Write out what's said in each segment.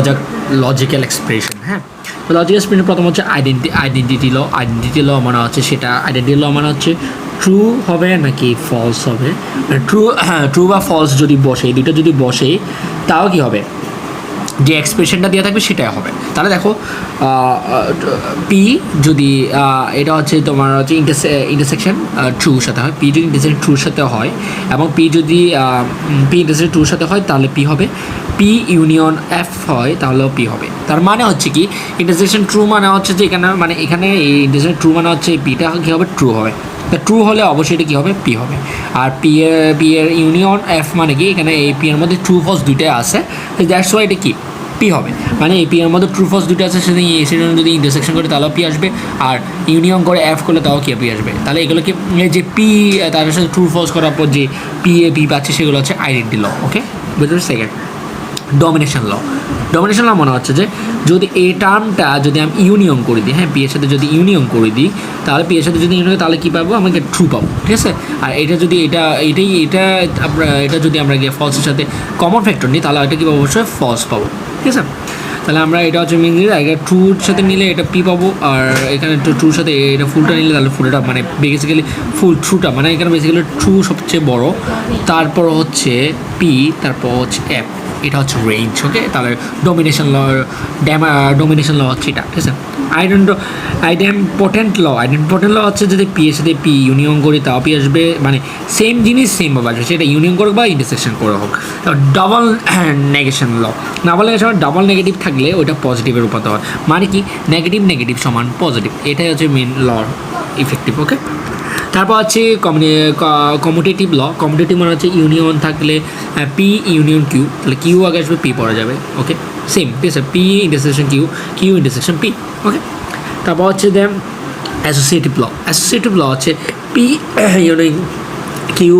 যাক logical expression. হ্যাঁ, তো লজিক্যাল এক্সপ্রেশন প্রথম হচ্ছে আইডেন্টিটি ল মানে হচ্ছে সেটা আইডেন্টিটি ল মানে হচ্ছে ট্রু হবে নাকি ফলস হবে, ট্রু বা ফলস যদি বসে, এই দুটো যদি বসে তাও কি হবে, যে এক্সপ্রেশনটা দেওয়া থাকবে সেটাই হবে। তাহলে দেখো পি যদি এটা হচ্ছে তোমার হচ্ছে ইন্টারসেকশন ট্রুর সাথে হয়, পি যদি ইন্টারসেকশন ট্রুর সাথে হয় এবং পি যদি পি ইন্টারসেকশন ট্রুর সাথে হয় তাহলে পি হবে, পি ইউনিয়ন এফ হয় তাহলেও পি হবে। তার মানে হচ্ছে কি ইন্টারসেকশন ট্রু মানে হচ্ছে যে এখানে এই ইন্টারসেকশন ট্রু মানে হচ্ছে পিটা কী হবে, ট্রু হবে। তা ট্রু হলে অবশ্যই এটা কী হবে, পি হবে। আর পি এর ইউনিয়ন এফ মানে কি এখানে এই পি এর মধ্যে ট্রু ফলস দুইটাই আছে, দ্যাটস ওয়াই এটা কি পি হবে। মানে এই পি এর মধ্যে ট্রু ফলস দুটো আছে, সেটা যদি ইন্টারসেকশন করে তাহলেও পি আসবে, আর ইউনিয়ন করে এফ করলে তাও কি পি আসবে। তাহলে এগুলোকে যে পি তার সাথে ট্রু ফলস করার পর যে পি পাচ্ছে সেগুলো হচ্ছে আইডেন্টি ল। ওকে, বুঝতে পারছি। সেকেন্ড ডমিনেশন ল মনে হচ্ছে যে যদি এই টার্মটা যদি আমি ইউনিয়ন করে দিই, হ্যাঁ পি এর সাথে যদি ইউনিয়ন করে দিই তাহলে পি এর সাথে যদি ইউনিয়ন তাহলে কী পাবো, আমাকে ট্রু পাবো, ঠিক আছে। আর এটা যদি এটা যদি আমরা গিয়ে ফলসের সাথে কমন ফ্যাক্টর নিই তাহলে এটা কী পাবো, অবশ্যই ফলস পাবো, ঠিক আছে। তাহলে আমরা এটা হচ্ছে মিনিট আগে ট্রুর সাথে নিলে এটা পি পাবো, আর এখানে ট্রুর সাথে এটা ফুলটা নিলে তাহলে ফুলটা মানে বেসিক্যালি ফুল ট্রুটা মানে এখানে বেসিক্যালি ট্রু সবচেয়ে বড়, তারপর হচ্ছে পি, তারপর হচ্ছে এফ, এটা হচ্ছে রেঞ্জ। ওকে, তাহলে ডমিনেশন ল হচ্ছে এটা, ঠিক আছে। আইডেম্পটেন্ট ল হচ্ছে যদি পি এর সাথে পি ইউনিয়ন করি তাও পি আসবে, মানে সেম জিনিস সেমভাবে আসবে, সেটা ইউনিয়ন করে বা ইন্টারসেকশন করে হোক। ডাবল নেগেশন ল ডাবল নেগেটিভ থাকলে ওইটা পজিটিভে রূপান্তর হয়, মানে কি নেগেটিভ সমান পজিটিভ, এটাই হচ্ছে মেন ল ইফেক্টিভ। ওকে, তারপর হচ্ছে কমিউটেটিভ ল মানে হচ্ছে ইউনিয়ন থাকলে পি ইউনিয়ন কিউ, তাহলে কিউ আগে আসবে পি পড়া যাবে। ওকে, সেম, ঠিক আছে, P intersection Q intersection P. Okay, তারপর হচ্ছে দেন অ্যাসোসিয়েটিভ ল হচ্ছে P union Q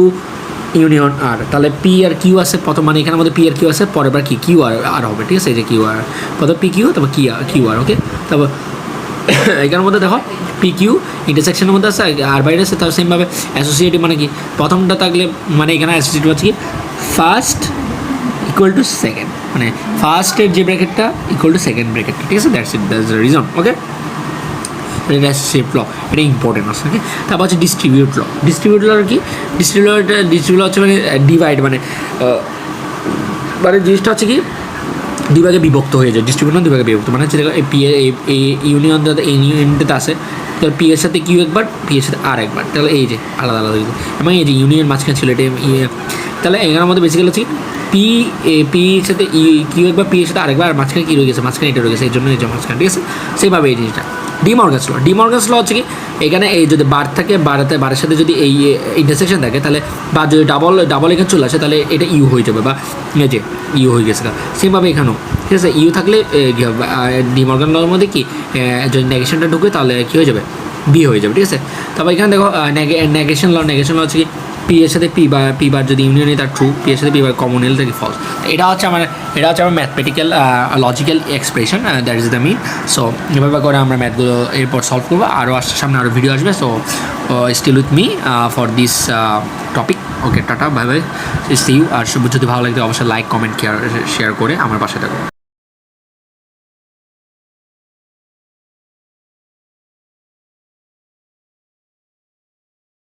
union R, তাহলে পি আর কিউ আছে প্রথম, মানে এখানের মধ্যে পি আর কিউ আছে, পরের বার কি কিউ আর হবে, ঠিক আছে, এই যে কিউ আর প্রথম পি কিউ তারপর কিউ আর। ওকে, তারপর এখানের মধ্যে দেখো পি কিউ ইন্টারসেকশনের মধ্যে আছে আর বাইরে আছে, তার সেমভাবে অ্যাসোসিয়েটিভ মানে কি প্রথমটা থাকলে মানে এখানে অ্যাসোসিয়েটিভ আছে কি ফার্স্ট ইকুয়াল টু সেকেন্ড, মানে ফার্স্টের যে ব্র্যাকেটটা ইকুয়াল টু সেকেন্ড ব্র্যাকেটটা, ঠিক আছে, দ্যাটস দ্য রিজন। ওকে, এটা অ্যাসোসিয়েটিভ ল, এটা ইম্পর্টেন্ট আছে। ওকে, তারপর হচ্ছে ডিস্ট্রিবিউট ল কি ডিস্ট্রিবিউট হচ্ছে মানে ডিভাইড, মানে জিনিসটা হচ্ছে কি দুই ভাগে বিভক্ত হয়ে যায়, ডিস্ট্রিবিউশন দুই ভাগে বিভক্ত, মানে হচ্ছে পি এই ইউনিয়ন এই ইউনিয়নটাতে আছে, তাহলে পি এর সাথে কিউ একবার, পি এর সাথে আর একবার, তাহলে এই যে আলাদা এবং এই যে ইউনিয়ন মাঝখানে ছিল এটা, তাহলে এখানের মধ্যে বেসিক্যালি হচ্ছে পি এর সাথে কিউ একবার, পি এর সাথে আরেকবার, আর মাঝখানে কী রয়ে গেছে, মাঝখানে এটা রয়ে গেছে, এই জন্য এই যে মাঝখানে, ঠিক আছে। সেইভাবে এই জিনিসটা ডিমর্গানস ল হচ্ছে কি এখানে এই যদি বার থাকে বারের সাথে যদি এই ইন্টারসেকশন থাকে তাহলে বা যদি ডাবল এখানে চলে আসে তাহলে এটা ইউ হয়ে যাবে, বা এই যে ইউ হয়ে গেছে, সেমভাবে এখানেও, ঠিক আছে, ইউ থাকলে কী হবে, ডিমর্গান লর মধ্যে কি যদি নেগেশনটা ঢুকে তাহলে কী হয়ে যাবে, বি হয়ে যাবে, ঠিক আছে। তারপর এখানে দেখো নেগেশন ল হচ্ছে কি পি এর সাথে পি বার যদি ইউনিয়ন তার ট্রু, পি এর সাথে পি বার কমন এল থাকে ফলস। এটা হচ্ছে আমার mathematical logical expression, that is the mean. So এভাবে করে আমরা ম্যাথগুলো এরপর সলভ করবো, আরও সামনে আরও ভিডিও আসবে। So still with me for this topic. Okay, tata, bye bye, see you. আর যদি ভালো লাগে অবশ্যই লাইক কমেন্ট শেয়ার করে আমার পাশে থাকো।